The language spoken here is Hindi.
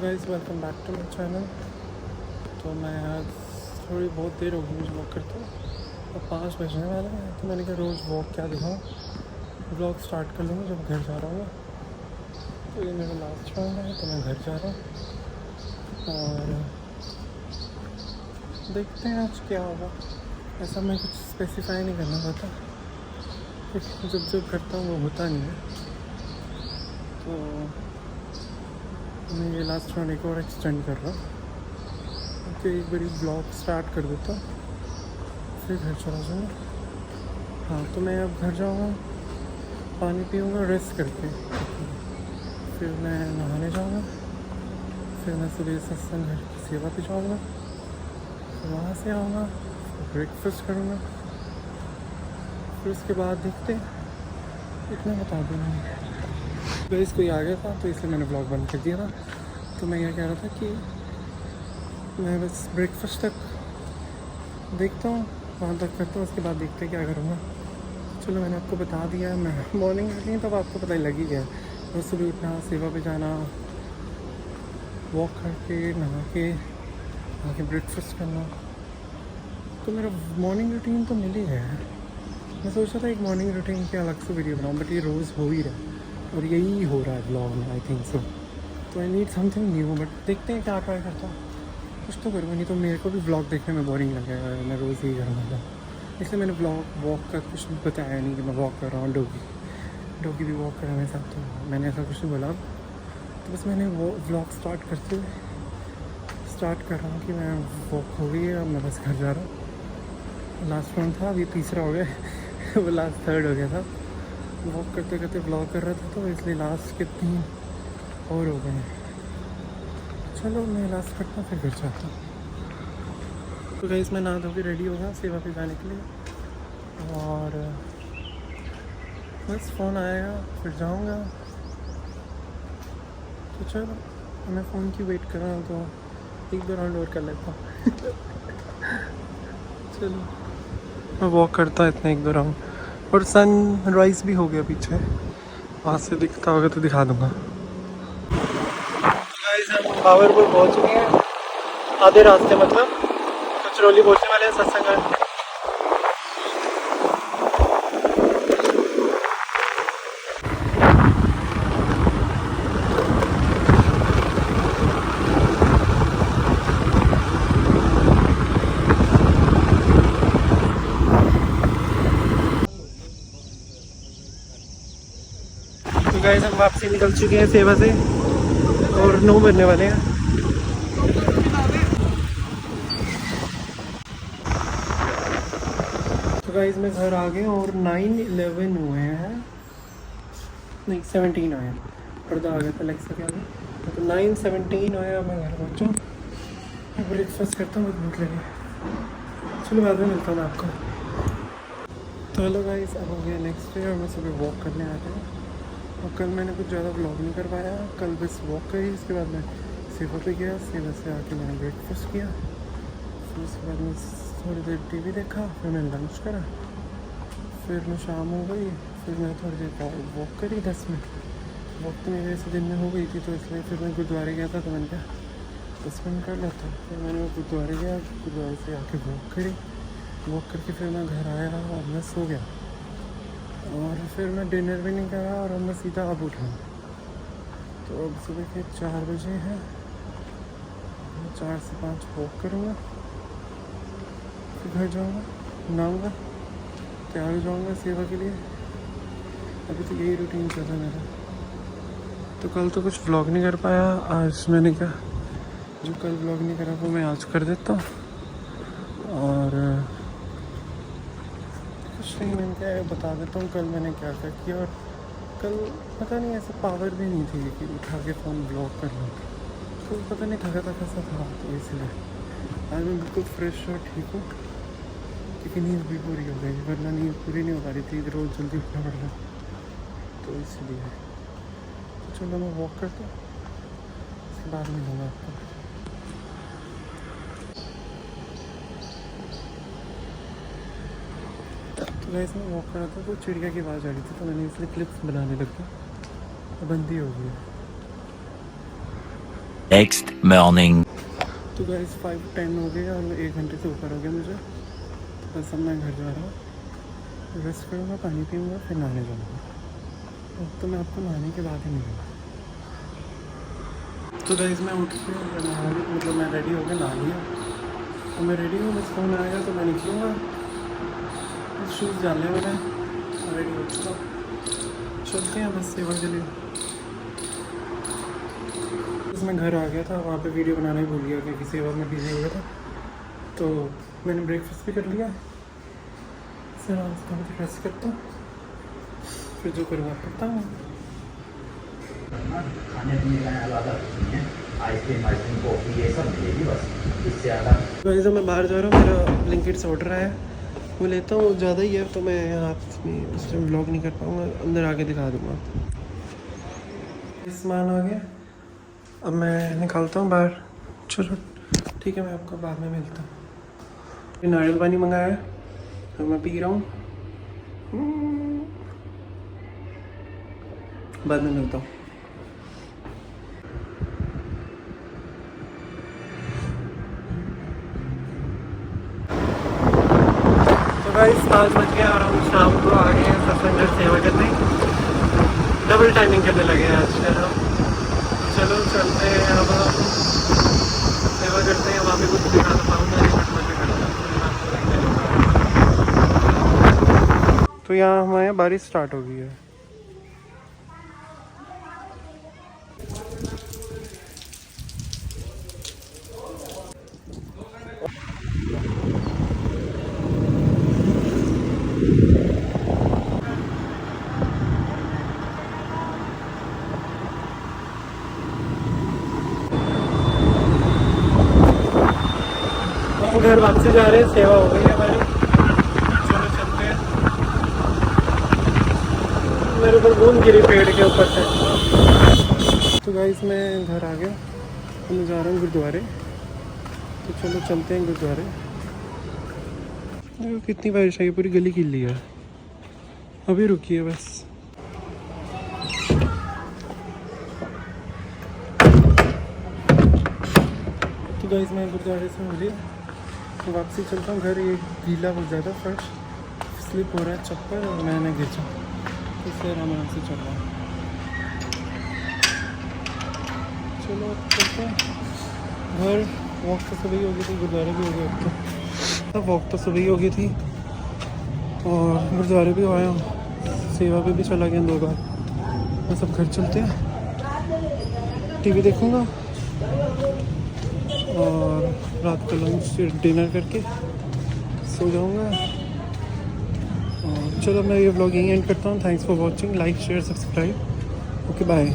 Guys welcome back to my channel. तो मैं आज थोड़ी बहुत देर हो गई मुझे वॉक करते अब 5 बजने वाले हैं। तो मैंने कहा रोज़ वॉक क्या दिखाऊँ, ब्लॉग स्टार्ट कर लूँगा जब घर जा रहा हूँ। तो ये मेरा लास्ट राउंड है तो मैं घर जा रहा हूँ और देखते हैं आज क्या होगा। ऐसा मैं कुछ स्पेसिफाई नहीं करना चाहता, जब जब करता हूँ वो होता नहीं है। तो मैं ये लास्ट राउंड एक और एक्सटेंड कर रहा हूँ कि एक बारी ब्लॉग स्टार्ट कर देता हूँ फिर घर चला जाऊँगा। हाँ तो मैं अब घर जाऊँगा, पानी पीऊँगा रेस्ट करके, फिर मैं नहाने जाऊँगा, फिर मैं सुबह सत्संग घर की सेवा पे जाऊँगा, फिर वहाँ से आऊँगा, ब्रेकफास्ट करूँगा, फिर उसके बाद देखते इतना बता दूँगा। तो इसको आ गया था तो इसलिए मैंने ब्लॉग बंद कर दिया था। तो मैं ये कह रहा था कि मैं बस ब्रेकफास्ट तक देखता हूँ, वहाँ तक करता हूँ, उसके बाद देखते क्या करूँगा। चलो मैंने आपको बता दिया, मैं मॉर्निंग रूटीन तब आपको पता ही लग ही गया। रोज़ सुबह उठना, सेवा पे जाना, वॉक करके नहा के आके ब्रेकफास्ट करना, तो मेरा मॉर्निंग रूटीन तो मिल ही गया है। मैं सोचा था एक मॉर्निंग रूटीन की अलग से वीडियो बनाऊँ, बट ये रोज़ हो ही रहा है और यही हो रहा है ब्लॉग में, आई थिंक सो। तो I need something new, but देखते हैं क्या ट्राई करता हूँ। कुछ तो करूँगा, नहीं तो मेरे को भी ब्लॉग देखने में बोरिंग लगेगा, मैं रोज़ यही करूँगा। इसलिए मैंने ब्लॉग वॉक का कुछ बताया नहीं कि मैं वॉक कर रहा हूँ। डोगी भी वॉक कर रहा है मेरे साथ, तो मैंने ऐसा कुछ नहीं बोला। तो बस मैंने वो व्लॉग स्टार्ट कर रहा हूँ कि मैं वॉक हो गई है, अब मैं बस घर जा रहा हूँ। लास्ट राउंड था, अभी तीसरा हो गया वो लास्ट थर्ड हो गया था। वॉक करते करते ब्लॉग कर रहा था तो इसलिए लास्ट के 3 और हो गए। चलो मैं लास्ट करता हूँ फिर घर जाता हूँ। तो गाइस मैं नहा धो के रेडी हो गया सेवा पे जाने के लिए और बस फ़ोन आएगा फिर जाऊँगा। तो चलो मैं फ़ोन की वेट कर रहा हूँ, तो 1-2 राउंड और कर लेता हूँ चलो मैं वॉक करता इतना 1-2 राउंड। और सन राइज भी हो गया पीछे, वहाँ से दिखता होगा तो दिखा दूँगा। हम पावरपुर पहुँच चुके हैं, आधे रास्ते मतलब, तो चरौली पहुँचने वाले हैं सत्संग। तो गाइस हम वापसी निकल चुके हैं सेवा से और 9 बजने वाले हैं। तो गाइस मैं घर आ गया और 9-11 हुए हैं, नहीं 17 हुए हैं, पर्दा आ गया था लेक्सा के आगे। तो 9:17 हुए, अब मैं घर पहुँचा, ब्रेकफास्ट करता हूँ, भूख लगी। चलो बाद में मिलता हूँ मैं आपको। तो हेलो गाइस, अब हो गया नेक्स्ट डे और मैं सुबह वॉक करने आ गया। और कल मैंने कुछ ज़्यादा व्लॉग नहीं कर पाया, कल बस वॉक करी, उसके बाद मैं सेवा पे गया, सेवा से आके मैंने ब्रेकफास्ट किया, फिर उसके बाद मैं थोड़ी देर टीवी देखा, फिर मैंने लंच करा, फिर मैं शाम हो गई, फिर मैं थोड़ी देर वॉक करी 10 मिनट। वॉक तो मेरे ऐसे दिन में हो गई थी तो इसलिए फिर मैं गुरुद्वारे गया था, तो मैंने कहा 10 मिनट कर लेता। फिर मैंने गुरुद्वारे गया, गुरुद्वारे से आके वॉक करी, वॉक करके फिर मैं घर आया और मैं सो गया। और फिर मैं डिनर भी नहीं करा और अब मैं सीधा अब उठा। तो अब सुबह के 4 बजे हैं, 4 से 5 वॉक करूँगा, फिर घर जाऊँगा, नहाऊँगा, तैयार हो जाऊँगा सेवा के लिए। अभी तो यही रूटीन चल रहा है मेरा। तो कल तो कुछ व्लॉग नहीं कर पाया, आज मैंने कहा जो कल व्लॉग नहीं करा वो मैं आज कर देता हूँ। और कुछ नहीं, मैंने क्या बता देता हूँ कल मैंने क्या क्या किया। और कल पता नहीं ऐसे पावर भी नहीं थी कि उठा के फ़ोन ब्लॉक कर लूँ, तो पता नहीं थका सा था, तो इसलिए आज मैं बिल्कुल फ्रेश और ठीक हूँ, क्योंकि नींद भी पूरी हो गई, वरना नींद पूरी नहीं हो पा रही थी, रोज़ जल्दी उठना पड़ रहा, तो इसलिए। तो चलो मैं वॉक करता हूँ, उसके बाद मिलूँगा आपको। तो गाइस मैं वॉक कर रहा था तो चिड़िया की आवाज़ आ रही थी, तो मैंने इसलिए क्लिप्स बनाने लग गया, तो बंदी हो गई। Next morning. तो गाइस 5:10 हो गए और 1 घंटे से ऊपर हो गया मुझे। बस अब मैं घर जा रहा हूँ, रेस्ट करूँगा, पानी पीऊँगा, फिर नहाने जाऊँगा। अब तो मैं आपको नहाने के बाद ही मिलूँगा। तो गाइस मैं उठ के मतलब मैं रेडी हो गया, नहा लिया। तो मैं रेडी हूँ, बस फ़ोन आएगा तो मैं निकलूँगा। शूज़ डालने वाला है, रेडी हो चुका। चलते हैं बस सेवा के लिए। बस मैं घर आ गया था, वहाँ पे वीडियो बनाना ही भूल गया क्योंकि सेवा में बिजी हो गया था। तो मैंने ब्रेकफास्ट भी कर लिया। फिर थोड़ा सा रेस्ट करता हूँ, फिर जो करूँगा करता हूँ। खाने पीने का अलावा कुछ नहीं है। आइसक्रीम कॉफ़ी ये सब मिलेगी बस, इससे ज़्यादा। वैसे मैं बाहर जा रहा हूँ, मेरा ब्लिंकिट से ऑर्डर आया है, वो लेता हूँ। ज़्यादा ही है तो मैं हाथ में उस टाइम व्लॉग नहीं कर पाऊँगा, अंदर आके दिखा दूँगा। सामान आ गया, अब मैं निकालता हूँ बाहर। चलो ठीक है, मैं आपको बाद में मिलता हूँ। ये नारियल पानी मंगाया है, अब मैं पी रहा हूँ। बाद में मिलता हूँ। तो गाइस 5 बज गया और हम शाम को आ गए हैं सत्संग सेवा करने। डबल टाइमिंग करने लगे हैं आज का हम। चलो चलते हैं, अब सेवा करते हैं। वहाँ पे कुछ दिखा तो पाऊँगा, तो यहाँ हमारे यहाँ बारिश स्टार्ट हो गई है। घर वापसी जा रहे हैं, सेवा हो गई है हमारी। चलो चलते हैं। मेरे ऊपर बूंद गिरी पेड़ के ऊपर से। तो गाइस मैं घर आ गया, मैं जा रहा हूँ गुरुद्वारे। तो चलो चलते हैं गुरुद्वारे। देखो कितनी बारिश आई, पूरी गली गिल्ली है। अभी रुकी है बस। तो गाइस मैं गुरुद्वारे से मिली, तो वापसी चलता हूँ घर। ये गीला बहुत ज़्यादा, फर्श स्लिप हो रहा है, चप्पल, और मैंने घिंचा, तो फिर आराम से चल रहा है। चलो चलते हैं घर। वॉक तो सुबह ही हो गई थी, गुरुद्वारे भी हो गए। अब तो वॉक तो सुबह ही हो गई थी और गुरुद्वारे भी आया हूँ, सेवा पे भी चला गया 2 बार। बस अब घर चलते हैं, टीवी देखूँगा और रात को लंच डिनर करके सो जाऊँगा। और चलो मैं ये व्लॉग यहीं एंड करता हूँ। Thanks for watching, like share subscribe. Okay bye.